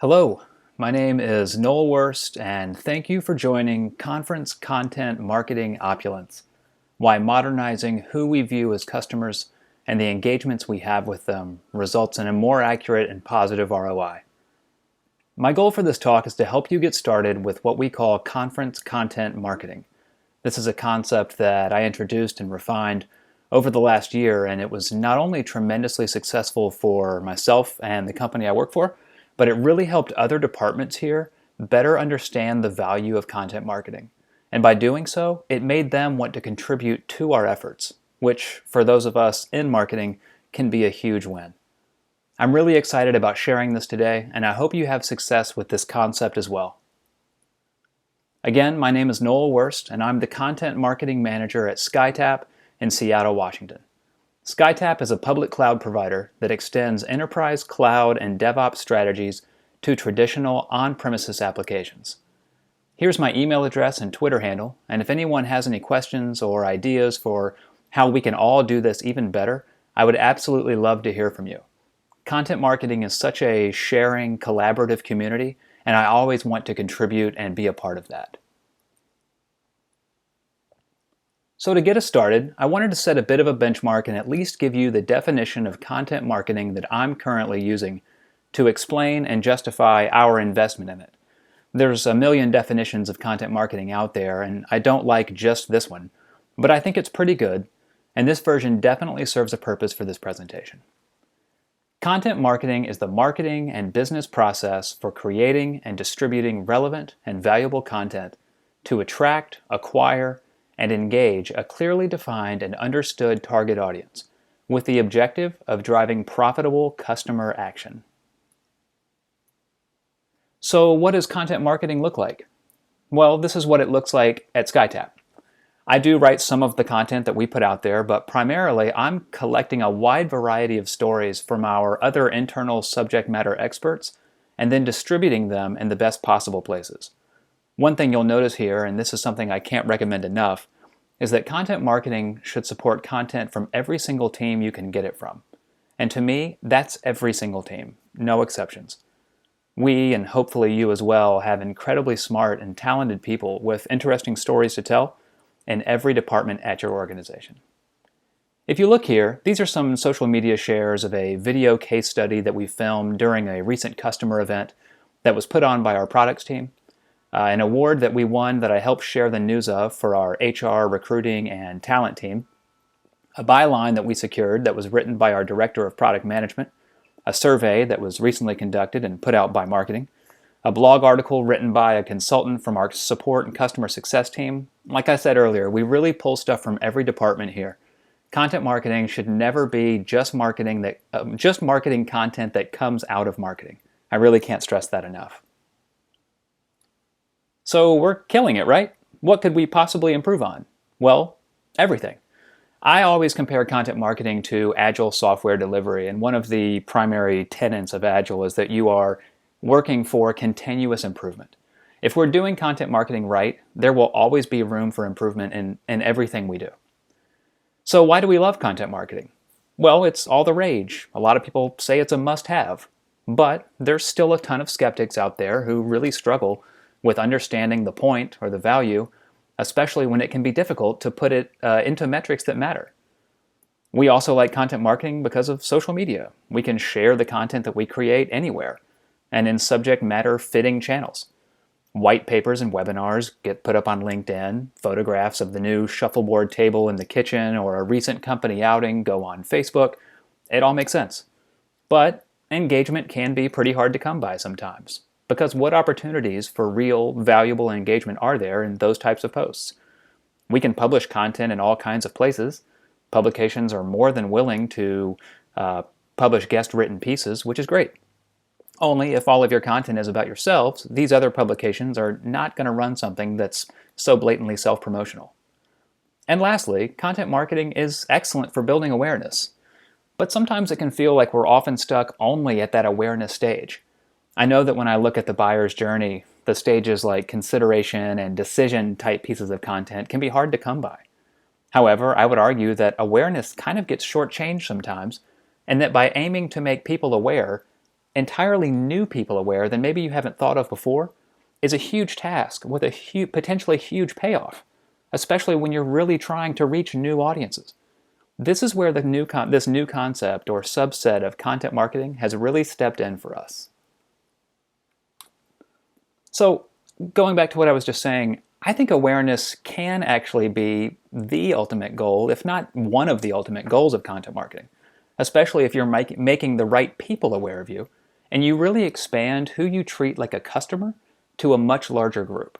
Hello, my name is Noel Wurst, and thank you for joining Conference Content Marketing Opulence, why modernizing who we view as customers and the engagements we have with them results in a more accurate and positive ROI. My goal for this talk is to help you get started with what we call conference content marketing. This is a concept that I introduced and refined over the last year, and it was not only tremendously successful for myself and the company I work for, but it really helped other departments here better understand the value of content marketing. And by doing so, it made them want to contribute to our efforts, which, for those of us in marketing, can be a huge win. I'm really excited about sharing this today, and I hope you have success with this concept as well. Again, my name is Noel Wurst, and I'm the Content Marketing Manager at SkyTap in Seattle, Washington. SkyTap is a public cloud provider that extends enterprise cloud and DevOps strategies to traditional on-premises applications. Here's my email address and Twitter handle, and if anyone has any questions or ideas for how we can all do this even better, I would absolutely love to hear from you. Content marketing is such a sharing, collaborative community, and I always want to contribute and be a part of that. So to get us started, I wanted to set a bit of a benchmark and at least give you the definition of content marketing that I'm currently using to explain and justify our investment in it. There's a million definitions of content marketing out there, and I don't like just this one, but I think it's pretty good, and this version definitely serves a purpose for this presentation. Content marketing is the marketing and business process for creating and distributing relevant and valuable content to attract, acquire, and engage a clearly defined and understood target audience with the objective of driving profitable customer action. So what does content marketing look like? Well, this is what it looks like at SkyTap. I do write some of the content that we put out there, but primarily I'm collecting a wide variety of stories from our other internal subject matter experts and then distributing them in the best possible places. One thing you'll notice here, and this is something I can't recommend enough, is that content marketing should support content from every single team you can get it from. And to me, that's every single team, no exceptions. We, and hopefully you as well, have incredibly smart and talented people with interesting stories to tell in every department at your organization. If you look here, these are some social media shares of a video case study that we filmed during a recent customer event that was put on by our products team. An award that we won that I helped share the news of for our HR, recruiting, and talent team, a byline that we secured that was written by our Director of Product Management, a survey that was recently conducted and put out by marketing, a blog article written by a consultant from our support and customer success team. Like I said earlier, we really pull stuff from every department here. Content marketing should never be just marketing content that comes out of marketing. I really can't stress that enough. So we're killing it, right? What could we possibly improve on? Well, everything. I always compare content marketing to agile software delivery, and one of the primary tenets of agile is that you are working for continuous improvement. If we're doing content marketing right, there will always be room for improvement in everything we do. So why do we love content marketing? Well, it's all the rage. A lot of people say it's a must-have, but there's still a ton of skeptics out there who really struggle with understanding the point or the value, especially when it can be difficult to put it into metrics that matter. We also like content marketing because of social media. We can share the content that we create anywhere and in subject matter fitting channels. White papers and webinars get put up on LinkedIn, photographs of the new shuffleboard table in the kitchen or a recent company outing go on Facebook. It all makes sense. But engagement can be pretty hard to come by sometimes. Because what opportunities for real, valuable engagement are there in those types of posts? We can publish content in all kinds of places. Publications are more than willing to publish guest-written pieces, which is great. Only if all of your content is about yourselves, these other publications are not going to run something that's so blatantly self-promotional. And lastly, content marketing is excellent for building awareness. But sometimes it can feel like we're often stuck only at that awareness stage. I know that when I look at the buyer's journey, the stages like consideration and decision type pieces of content can be hard to come by. However, I would argue that awareness kind of gets shortchanged sometimes, and that by aiming to make people aware, entirely new people aware that maybe you haven't thought of before is a huge task with a potentially huge payoff, especially when you're really trying to reach new audiences. This is where this new concept or subset of content marketing has really stepped in for us. So, going back to what I was just saying, I think awareness can actually be the ultimate goal, if not one of the ultimate goals of content marketing, especially if you're making the right people aware of you, and you really expand who you treat like a customer to a much larger group.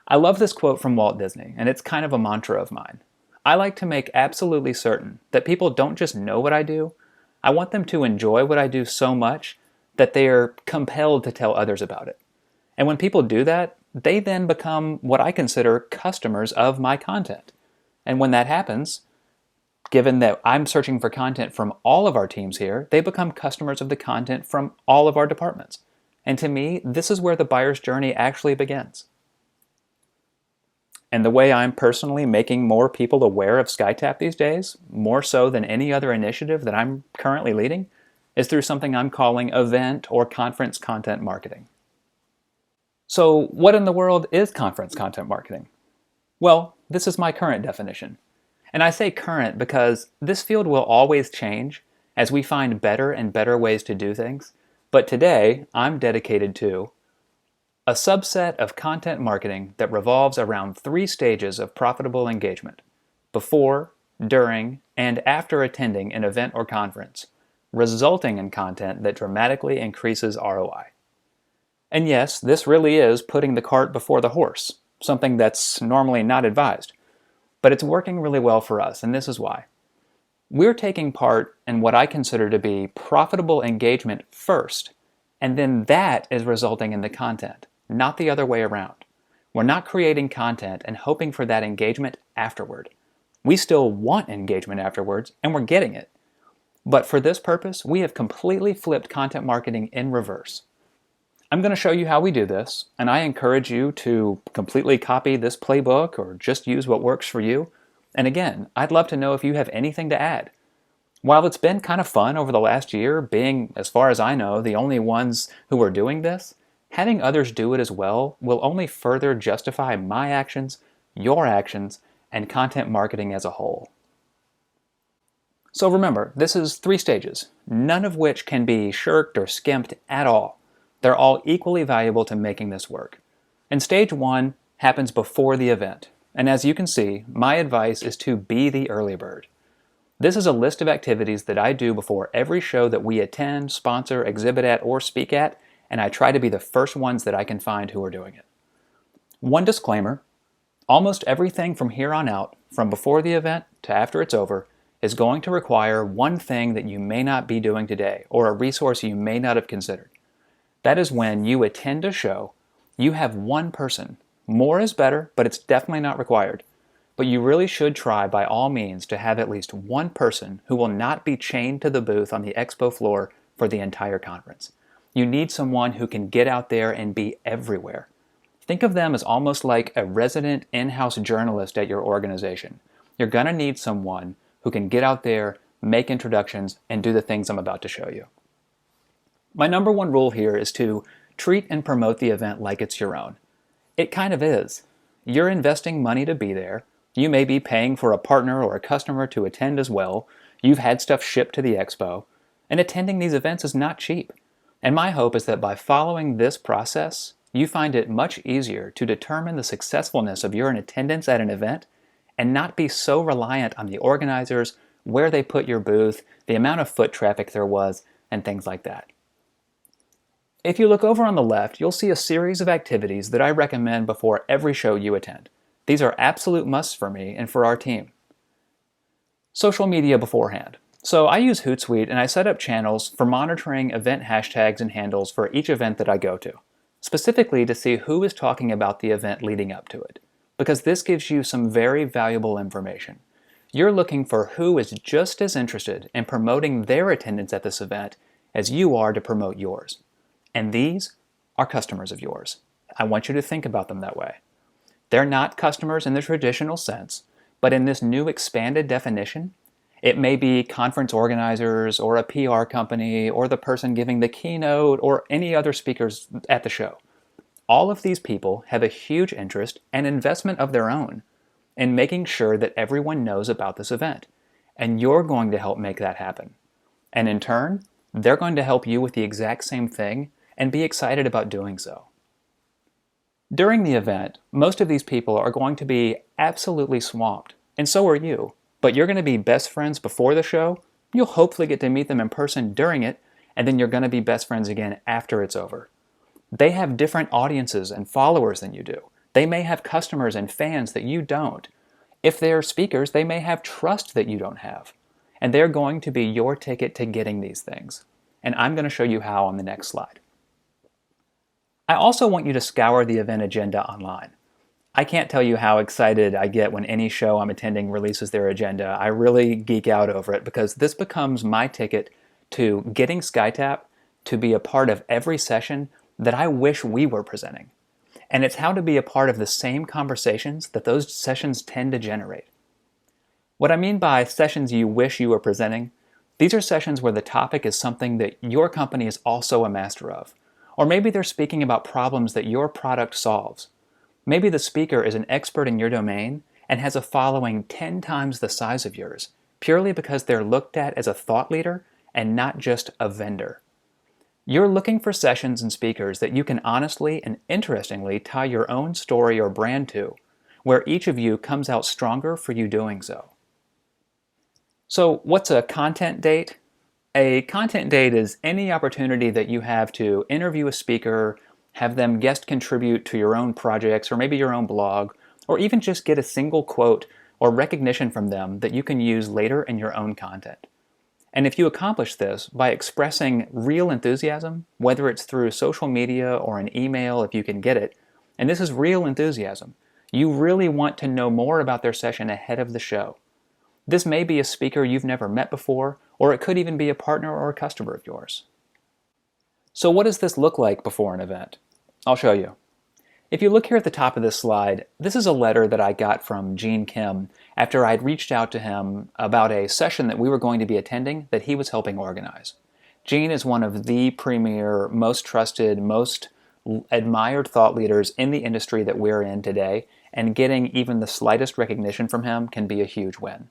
I love this quote from Walt Disney, and it's kind of a mantra of mine. I like to make absolutely certain that people don't just know what I do, I want them to enjoy what I do so much that they are compelled to tell others about it. And when people do that, they then become what I consider customers of my content. And when that happens, given that I'm searching for content from all of our teams here, they become customers of the content from all of our departments. And to me, this is where the buyer's journey actually begins. And the way I'm personally making more people aware of SkyTap these days, more so than any other initiative that I'm currently leading, is through something I'm calling event or conference content marketing. So what in the world is conference content marketing? Well, this is my current definition. And I say current because this field will always change as we find better and better ways to do things. But today, I'm dedicated to a subset of content marketing that revolves around 3 stages of profitable engagement: before, during, and after attending an event or conference, resulting in content that dramatically increases ROI. And yes, this really is putting the cart before the horse, something that's normally not advised. But it's working really well for us, and this is why. We're taking part in what I consider to be profitable engagement first, and then that is resulting in the content, not the other way around. We're not creating content and hoping for that engagement afterward. We still want engagement afterwards, and we're getting it. But for this purpose, we have completely flipped content marketing in reverse. I'm going to show you how we do this, and I encourage you to completely copy this playbook or just use what works for you. And again, I'd love to know if you have anything to add. While it's been kind of fun over the last year, being, as far as I know, the only ones who are doing this, having others do it as well will only further justify my actions, your actions, and content marketing as a whole. So remember, this is 3 stages, none of which can be shirked or skimped at all. They're all equally valuable to making this work. And stage 1 happens before the event. And as you can see, my advice is to be the early bird. This is a list of activities that I do before every show that we attend, sponsor, exhibit at, or speak at, and I try to be the first ones that I can find who are doing it. One disclaimer, almost everything from here on out, from before the event to after it's over, is going to require one thing that you may not be doing today, or a resource you may not have considered. That is when you attend a show, you have one person. More is better, but it's definitely not required. But you really should try by all means to have at least one person who will not be chained to the booth on the expo floor for the entire conference. You need someone who can get out there and be everywhere. Think of them as almost like a resident in-house journalist at your organization. You're going to need someone who can get out there, make introductions, and do the things I'm about to show you. My number 1 rule here is to treat and promote the event like it's your own. It kind of is. You're investing money to be there. You may be paying for a partner or a customer to attend as well. You've had stuff shipped to the expo. And attending these events is not cheap. And my hope is that by following this process, you find it much easier to determine the successfulness of your attendance at an event and not be so reliant on the organizers, where they put your booth, the amount of foot traffic there was, and things like that. If you look over on the left, you'll see a series of activities that I recommend before every show you attend. These are absolute musts for me and for our team. Social media beforehand. So I use Hootsuite and I set up channels for monitoring event hashtags and handles for each event that I go to, specifically to see who is talking about the event leading up to it, because this gives you some very valuable information. You're looking for who is just as interested in promoting their attendance at this event as you are to promote yours. And these are customers of yours. I want you to think about them that way. They're not customers in the traditional sense, but in this new expanded definition, It may be conference organizers or a PR company or the person giving the keynote or any other speakers at the show. All of these people have a huge interest and investment of their own in making sure that everyone knows about this event. And you're going to help make that happen. And in turn, they're going to help you with the exact same thing and be excited about doing so. During the event, most of these people are going to be absolutely swamped, and so are you. But you're going to be best friends before the show, you'll hopefully get to meet them in person during it, and then you're going to be best friends again after it's over. They have different audiences and followers than you do. They may have customers and fans that you don't. If they're speakers, they may have trust that you don't have. And they're going to be your ticket to getting these things. And I'm going to show you how on the next slide. I also want you to scour the event agenda online. I can't tell you how excited I get when any show I'm attending releases their agenda. I really geek out over it because this becomes my ticket to getting SkyTap to be a part of every session that I wish we were presenting. And it's how to be a part of the same conversations that those sessions tend to generate. What I mean by sessions you wish you were presenting, these are sessions where the topic is something that your company is also a master of. Or maybe they're speaking about problems that your product solves. Maybe the speaker is an expert in your domain and has a following 10 times the size of yours, purely because they're looked at as a thought leader and not just a vendor. You're looking for sessions and speakers that you can honestly and interestingly tie your own story or brand to, where each of you comes out stronger for you doing so. So what's a content date? A content date is any opportunity that you have to interview a speaker, have them guest contribute to your own projects or maybe your own blog, or even just get a single quote or recognition from them that you can use later in your own content. And if you accomplish this by expressing real enthusiasm, whether it's through social media or an email if you can get it, and this is real enthusiasm, you really want to know more about their session ahead of the show. This may be a speaker you've never met before, or it could even be a partner or a customer of yours. So what does this look like before an event? I'll show you. If you look here at the top of this slide, this is a letter that I got from Gene Kim after I'd reached out to him about a session that we were going to be attending that he was helping organize. Gene is one of the premier, most trusted, most admired thought leaders in the industry that we're in today, and getting even the slightest recognition from him can be a huge win.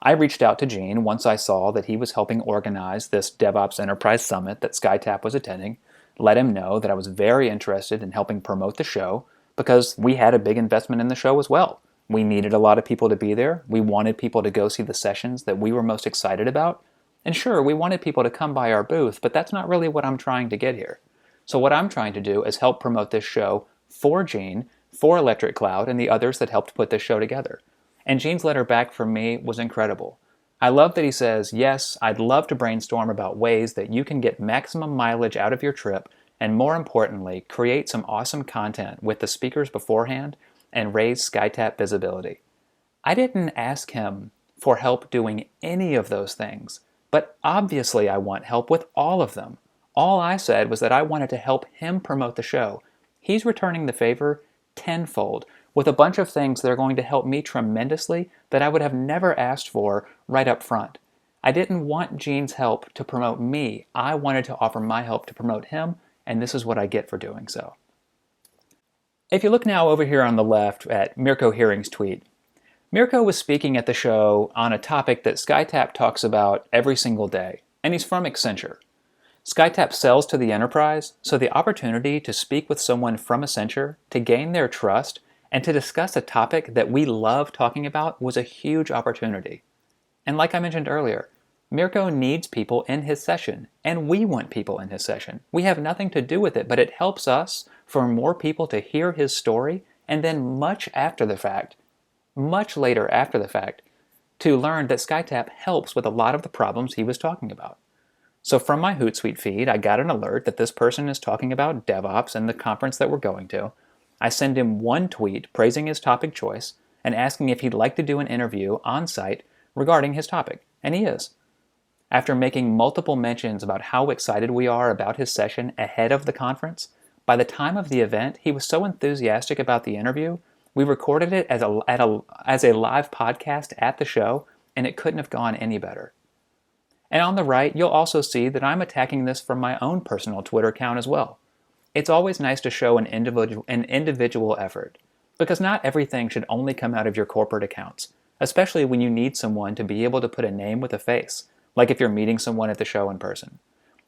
I reached out to Gene once I saw that he was helping organize this DevOps Enterprise Summit that SkyTap was attending, let him know that I was very interested in helping promote the show because we had a big investment in the show as well. We needed a lot of people to be there. We wanted people to go see the sessions that we were most excited about. And sure, we wanted people to come by our booth, but that's not really what I'm trying to get here. So what I'm trying to do is help promote this show for Gene, for Electric Cloud, and the others that helped put this show together. And Gene's letter back from me was incredible. I love that he says, yes, I'd love to brainstorm about ways that you can get maximum mileage out of your trip and more importantly, create some awesome content with the speakers beforehand and raise SkyTap visibility. I didn't ask him for help doing any of those things, but obviously I want help with all of them. All I said was that I wanted to help him promote the show. He's returning the favor tenfold with a bunch of things that are going to help me tremendously that I would have never asked for right up front. I didn't want Gene's help to promote me. I wanted to offer my help to promote him, and this is what I get for doing so. If you look now over here on the left at Mirko Heering's tweet, Mirko was speaking at the show on a topic that SkyTap talks about every single day, and he's from Accenture. SkyTap sells to the enterprise, so the opportunity to speak with someone from Accenture, to gain their trust, and to discuss a topic that we love talking about was a huge opportunity. And like I mentioned earlier, Mirko needs people in his session, and we want people in his session. We have nothing to do with it, but it helps us for more people to hear his story, and then much later after the fact, to learn that SkyTap helps with a lot of the problems he was talking about. So from my Hootsuite feed, I got an alert that this person is talking about DevOps and the conference that we're going to. I send him one tweet praising his topic choice and asking if he'd like to do an interview on site regarding his topic, and he is. After making multiple mentions about how excited we are about his session ahead of the conference, by the time of the event, he was so enthusiastic about the interview, we recorded it as a live podcast at the show, and it couldn't have gone any better. And on the right, you'll also see that I'm attacking this from my own personal Twitter account as well. It's always nice to show an individual effort, because not everything should only come out of your corporate accounts, especially when you need someone to be able to put a name with a face, like if you're meeting someone at the show in person.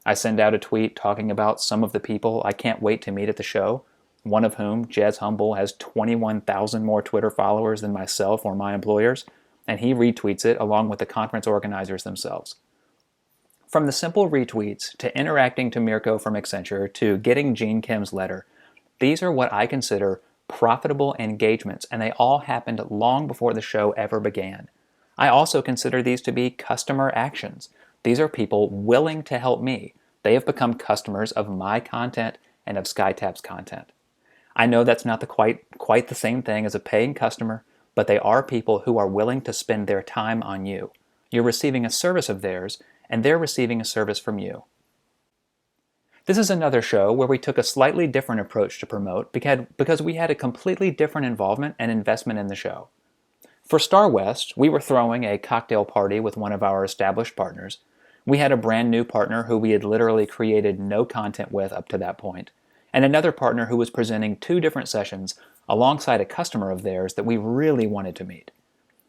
I send out a tweet talking about some of the people I can't wait to meet at the show, one of whom, Jez Humble, has 21,000 more Twitter followers than myself or my employers, and he retweets it along with the conference organizers themselves. From the simple retweets to interacting to Mirko from Accenture to getting Gene Kim's letter, these are what I consider profitable engagements, and they all happened long before the show ever began. I also consider these to be customer actions. These are people willing to help me. They have become customers of my content and of SkyTab's content. I know that's not quite the same thing as a paying customer, but they are people who are willing to spend their time on you. You're receiving a service of theirs, and they're receiving a service from you. This is another show where we took a slightly different approach to promote because we had a completely different involvement and investment in the show. For Star West, we were throwing a cocktail party with one of our established partners. We had a brand new partner who we had literally created no content with up to that point, and another partner who was presenting 2 different sessions alongside a customer of theirs that we really wanted to meet.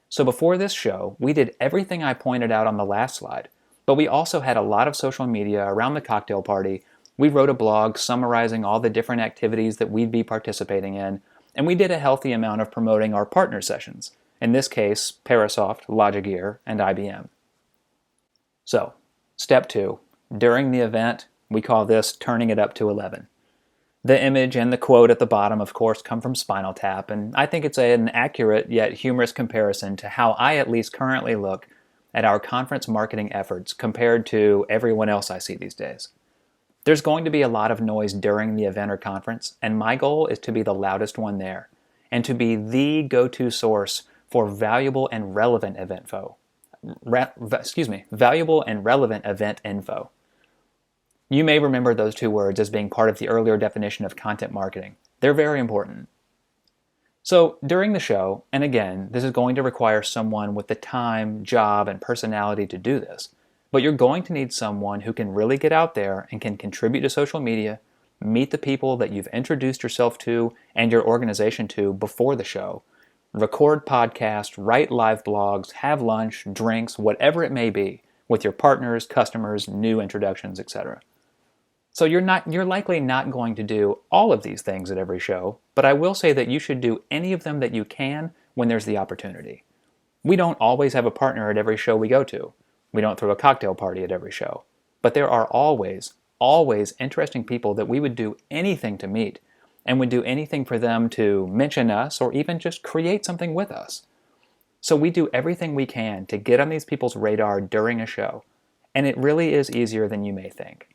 So before this show, we did everything I pointed out on the last slide, but we also had a lot of social media around the cocktail party. We wrote a blog summarizing all the different activities that we'd be participating in, and we did a healthy amount of promoting our partner sessions, in this case, Parasoft, Logigear, and IBM. So, step 2. During the event, we call this turning it up to 11. The image and the quote at the bottom, of course, come from Spinal Tap, and I think it's an accurate yet humorous comparison to how I at least currently look at our conference marketing efforts compared to everyone else I see these days. There's going to be a lot of noise during the event or conference, and my goal is to be the loudest one there, and to be the go-to source for valuable and relevant event info. Valuable and relevant event info. You may remember those 2 words as being part of the earlier definition of content marketing. They're very important. So during the show, and again, this is going to require someone with the time, job, and personality to do this, but you're going to need someone who can really get out there and can contribute to social media, meet the people that you've introduced yourself to and your organization to before the show, record podcasts, write live blogs, have lunch, drinks, whatever it may be, with your partners, customers, new introductions, etc. So you're likely not going to do all of these things at every show, but I will say that you should do any of them that you can when there's the opportunity. We don't always have a partner at every show we go to. We don't throw a cocktail party at every show. But there are always interesting people that we would do anything to meet, and would do anything for them to mention us or even just create something with us. So we do everything we can to get on these people's radar during a show, and it really is easier than you may think.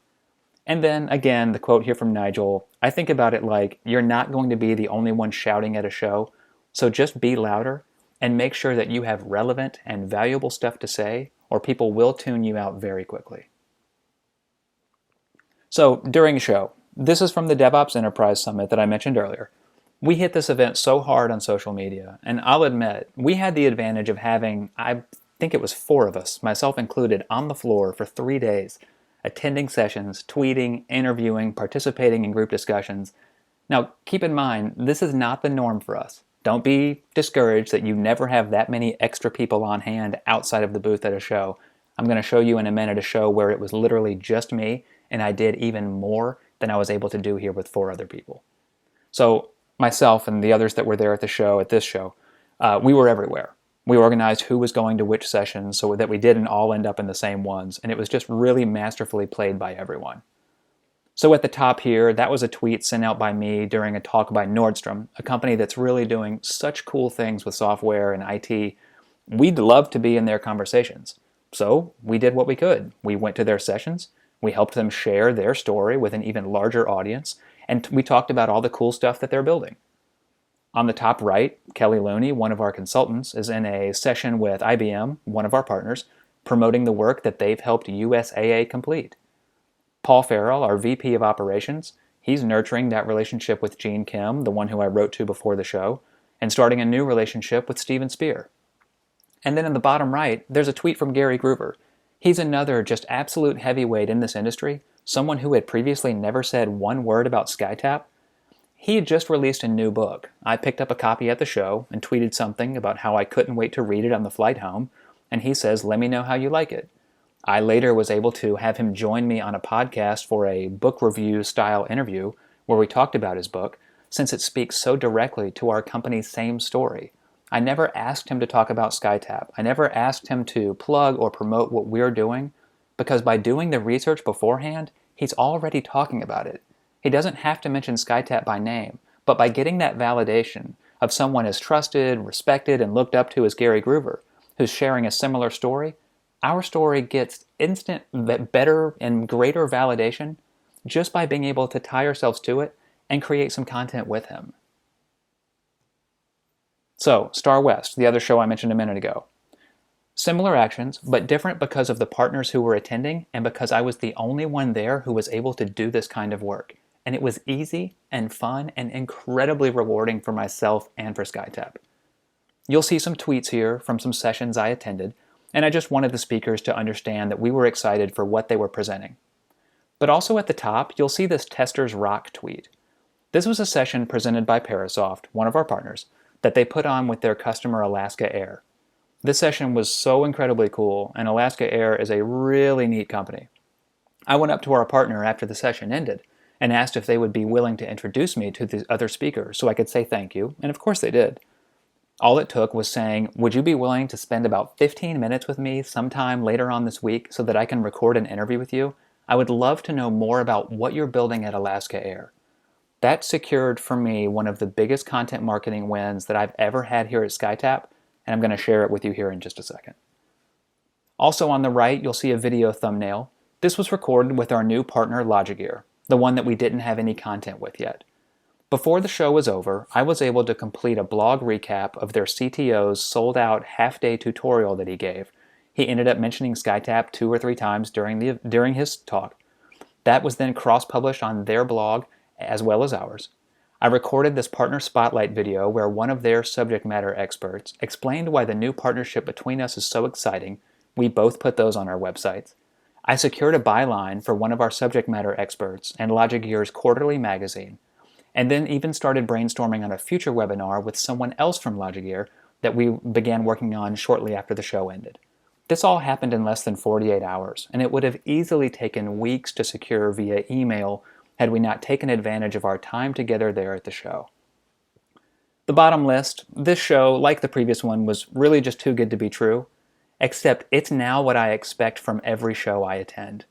And then, again, the quote here from Nigel, I think about it like you're not going to be the only one shouting at a show, so just be louder and make sure that you have relevant and valuable stuff to say, or people will tune you out very quickly. So, during a show, this is from the DevOps Enterprise Summit that I mentioned earlier. We hit this event so hard on social media, and I'll admit, we had the advantage of having, I think it was 4 of us, myself included, on the floor for 3 days, attending sessions, tweeting, interviewing, participating in group discussions. Now, keep in mind, this is not the norm for us. Don't be discouraged that you never have that many extra people on hand outside of the booth at a show. I'm going to show you in a minute a show where it was literally just me, and I did even more than I was able to do here with 4 other people. So, myself and the others that were there at this show, we were everywhere. We organized who was going to which sessions so that we didn't all end up in the same ones, and it was just really masterfully played by everyone. So at the top here, that was a tweet sent out by me during a talk by Nordstrom, a company that's really doing such cool things with software and IT. We'd love to be in their conversations. So we did what we could. We went to their sessions, we helped them share their story with an even larger audience, and we talked about all the cool stuff that they're building. On the top right, Kelly Looney, one of our consultants, is in a session with IBM, one of our partners, promoting the work that they've helped USAA complete. Paul Farrell, our VP of Operations, he's nurturing that relationship with Gene Kim, the one who I wrote to before the show, and starting a new relationship with Steven Spear. And then in the bottom right, there's a tweet from Gary Groover. He's another just absolute heavyweight in this industry, someone who had previously never said one word about SkyTap. He had just released a new book. I picked up a copy at the show and tweeted something about how I couldn't wait to read it on the flight home, and he says, "Let me know how you like it." I later was able to have him join me on a podcast for a book review style interview where we talked about his book, since it speaks so directly to our company's same story. I never asked him to talk about SkyTap. I never asked him to plug or promote what we're doing, because by doing the research beforehand, he's already talking about it. He doesn't have to mention SkyTap by name, but by getting that validation of someone as trusted, respected, and looked up to as Gary Groover, who's sharing a similar story, our story gets instant, better, and greater validation just by being able to tie ourselves to it and create some content with him. So, Star West, the other show I mentioned a minute ago. Similar actions, but different because of the partners who were attending and because I was the only one there who was able to do this kind of work. And it was easy and fun and incredibly rewarding for myself and for SkyTap. You'll see some tweets here from some sessions I attended, and I just wanted the speakers to understand that we were excited for what they were presenting. But also at the top, you'll see this Testers Rock tweet. This was a session presented by Parasoft, one of our partners, that they put on with their customer Alaska Air. This session was so incredibly cool, and Alaska Air is a really neat company. I went up to our partner after the session ended and asked if they would be willing to introduce me to the other speakers so I could say thank you, and of course they did. All it took was saying, "Would you be willing to spend about 15 minutes with me sometime later on this week so that I can record an interview with you? I would love to know more about what you're building at Alaska Air." That secured for me one of the biggest content marketing wins that I've ever had here at SkyTap, and I'm going to share it with you here in just a second. Also on the right, you'll see a video thumbnail. This was recorded with our new partner Logigear, the one that we didn't have any content with yet. Before the show was over, I was able to complete a blog recap of their CTO's sold-out half-day tutorial that he gave. He ended up mentioning SkyTap 2 or 3 times during his talk. That was then cross-published on their blog as well as ours. I recorded this partner spotlight video where one of their subject matter experts explained why the new partnership between us is so exciting. We both put those on our websites. I secured a byline for one of our subject matter experts and Logigear's quarterly magazine, and then even started brainstorming on a future webinar with someone else from Logigear that we began working on shortly after the show ended. This all happened in less than 48 hours, and it would have easily taken weeks to secure via email had we not taken advantage of our time together there at the show. The bottom list, this show, like the previous one, was really just too good to be true, except it's now what I expect from every show I attend.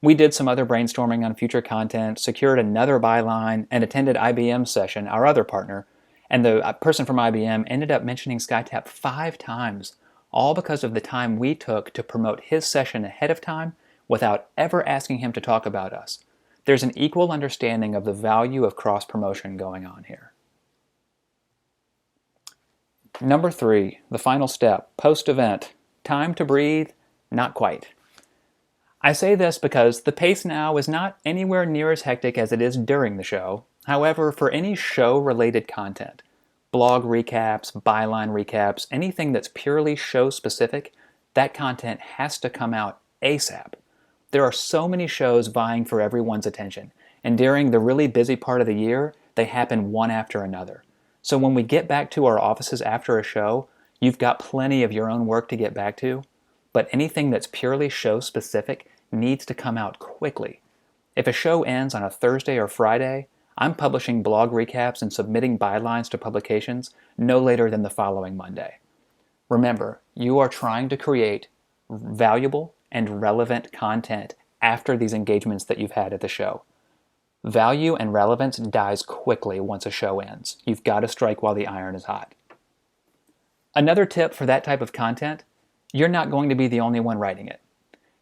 We did some other brainstorming on future content, secured another byline, and attended IBM's session, our other partner, and the person from IBM ended up mentioning SkyTap 5 times, all because of the time we took to promote his session ahead of time without ever asking him to talk about us. There's an equal understanding of the value of cross-promotion going on here. Number 3, the final step, post-event. Time to breathe? Not quite. I say this because the pace now is not anywhere near as hectic as it is during the show. However, for any show-related content, blog recaps, byline recaps, anything that's purely show-specific, that content has to come out ASAP. There are so many shows vying for everyone's attention, and during the really busy part of the year, they happen one after another. So when we get back to our offices after a show, you've got plenty of your own work to get back to, but anything that's purely show-specific needs to come out quickly. If a show ends on a Thursday or Friday, I'm publishing blog recaps and submitting bylines to publications no later than the following Monday. Remember, you are trying to create valuable and relevant content after these engagements that you've had at the show. Value and relevance dies quickly once a show ends. You've got to strike while the iron is hot. Another tip for that type of content, you're not going to be the only one writing it.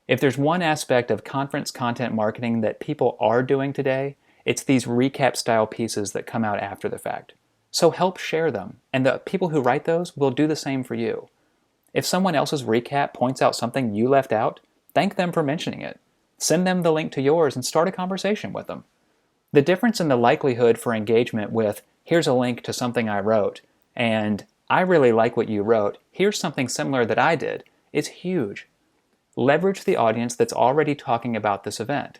If there's one aspect of conference content marketing that people are doing today, it's these recap style pieces that come out after the fact. So help share them, and the people who write those will do the same for you. If someone else's recap points out something you left out, thank them for mentioning it. Send them the link to yours and start a conversation with them. The difference in the likelihood for engagement with, "Here's a link to something I wrote," and I really like what you wrote. Here's something similar that I did. It's huge. Leverage the audience that's already talking about this event.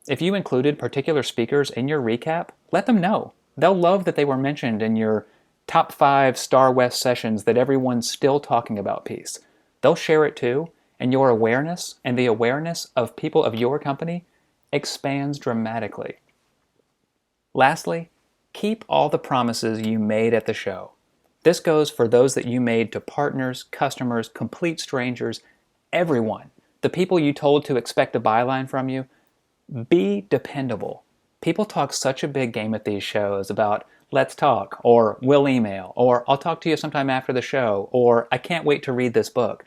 If you included particular speakers in your recap, let them know. They'll love that they were mentioned in your top 5 Star West sessions that everyone's still talking about piece. They'll share it too, and your awareness and the awareness of people of your company expands dramatically. Lastly, keep all the promises you made at the show. This goes for those that you made to partners, customers, complete strangers, everyone. The people you told to expect a byline from you. Be dependable. People talk such a big game at these shows about let's talk, or we'll email, or I'll talk to you sometime after the show, or I can't wait to read this book.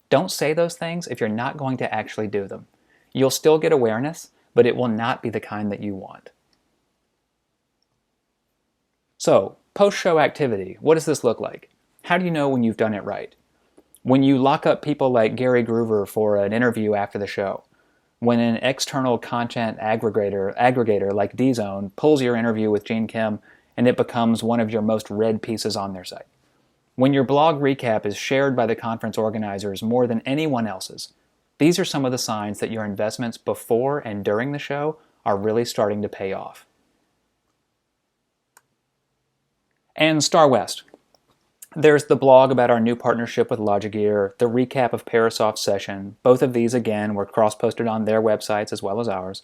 Don't say those things if you're not going to actually do them. You'll still get awareness, but it will not be the kind that you want. So, post-show activity, what does this look like? How do you know when you've done it right? When you lock up people like Gary Groover for an interview after the show, when an external content aggregator like DZone pulls your interview with Gene Kim and it becomes one of your most read pieces on their site, when your blog recap is shared by the conference organizers more than anyone else's, these are some of the signs that your investments before and during the show are really starting to pay off. And Star West. There's the blog about our new partnership with Logigear, the recap of Parasoft's session. Both of these, again, were cross-posted on their websites as well as ours.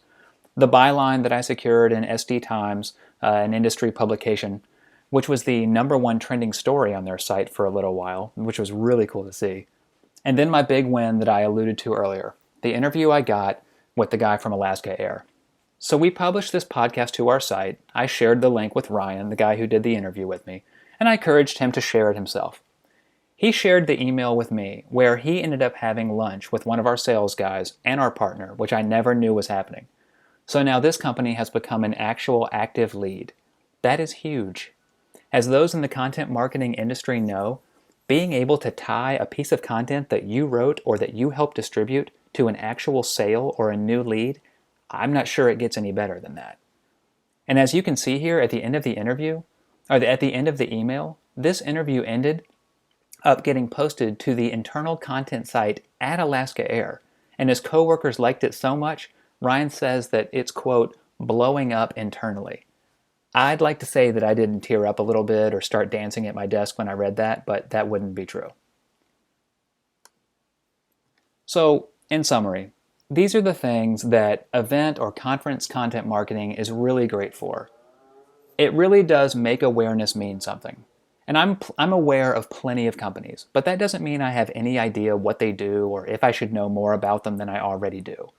The byline that I secured in SD Times, an industry publication, which was the #1 trending story on their site for a little while, which was really cool to see. And then my big win that I alluded to earlier, the interview I got with the guy from Alaska Air. So we published this podcast to our site. I shared the link with Ryan, the guy who did the interview with me, and I encouraged him to share it himself. He shared the email with me where he ended up having lunch with one of our sales guys and our partner, which I never knew was happening. So now this company has become an actual active lead. That is huge. As those in the content marketing industry know, being able to tie a piece of content that you wrote or that you helped distribute to an actual sale or a new lead, I'm not sure it gets any better than that. And as you can see here at the end of the interview, or at the end of the email, this interview ended up getting posted to the internal content site at Alaska Air. And his coworkers liked it so much, Ryan says that it's, quote, blowing up internally. I'd like to say that I didn't tear up a little bit or start dancing at my desk when I read that, but that wouldn't be true. So, in summary, these are the things that event or conference content marketing is really great for. It really does make awareness mean something. And I'm aware of plenty of companies, but that doesn't mean I have any idea what they do or if I should know more about them than I already do.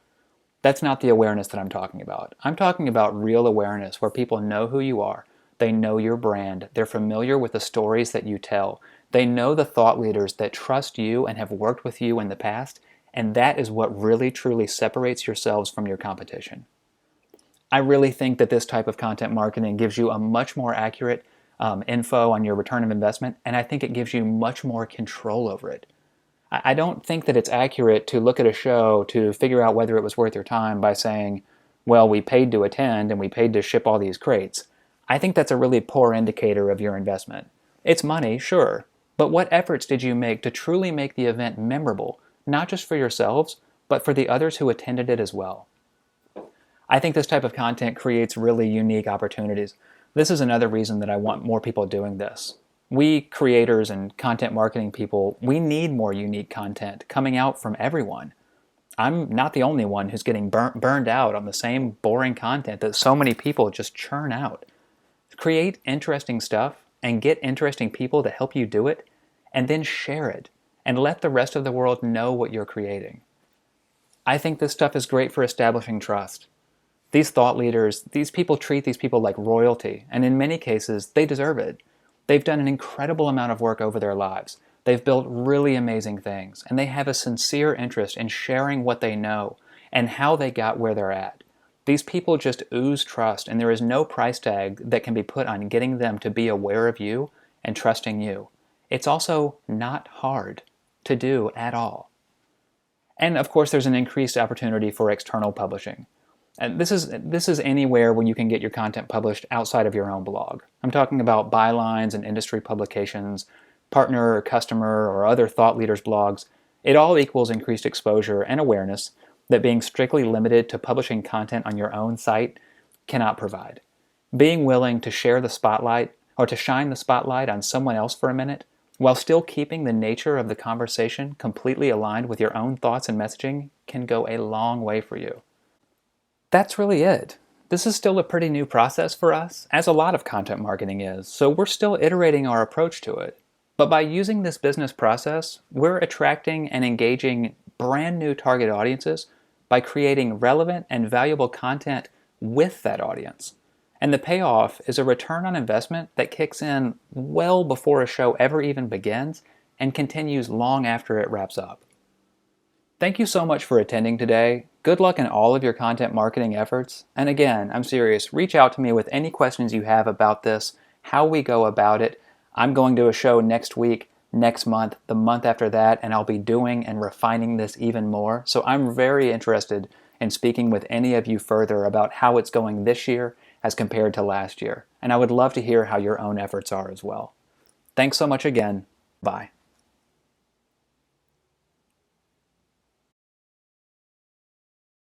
That's not the awareness that I'm talking about. I'm talking about real awareness where people know who you are, they know your brand, they're familiar with the stories that you tell, they know the thought leaders that trust you and have worked with you in the past, and that is what really truly separates yourselves from your competition. I really think that this type of content marketing gives you a much more accurate info on your return of investment, and I think it gives you much more control over it. I don't think that it's accurate to look at a show to figure out whether it was worth your time by saying, well, we paid to attend and we paid to ship all these crates. I think that's a really poor indicator of your investment. It's money, sure, but what efforts did you make to truly make the event memorable, not just for yourselves, but for the others who attended it as well? I think this type of content creates really unique opportunities. This is another reason that I want more people doing this. We creators and content marketing people, we need more unique content coming out from everyone. I'm not the only one who's getting burned out on the same boring content that so many people just churn out. Create interesting stuff and get interesting people to help you do it, and then share it and let the rest of the world know what you're creating. I think this stuff is great for establishing trust. These thought leaders, these people treat these people like royalty, and in many cases, they deserve it. They've done an incredible amount of work over their lives. They've built really amazing things, and they have a sincere interest in sharing what they know and how they got where they're at. These people just ooze trust, and there is no price tag that can be put on getting them to be aware of you and trusting you. It's also not hard to do at all. And of course, there's an increased opportunity for external publishing. And this is anywhere where you can get your content published outside of your own blog. I'm talking about bylines and industry publications, partner or customer or other thought leaders' blogs, it all equals increased exposure and awareness that being strictly limited to publishing content on your own site cannot provide. Being willing to share the spotlight or to shine the spotlight on someone else for a minute, while still keeping the nature of the conversation completely aligned with your own thoughts and messaging, can go a long way for you. That's really it. This is still a pretty new process for us, as a lot of content marketing is, so we're still iterating our approach to it. But by using this business process, we're attracting and engaging brand new target audiences by creating relevant and valuable content with that audience. And the payoff is a return on investment that kicks in well before a show ever even begins and continues long after it wraps up. Thank you so much for attending today. Good luck in all of your content marketing efforts. And again, I'm serious, reach out to me with any questions you have about this, how we go about it. I'm going to a show next week, next month, the month after that, and I'll be doing and refining this even more. So I'm very interested in speaking with any of you further about how it's going this year as compared to last year. And I would love to hear how your own efforts are as well. Thanks so much again. Bye.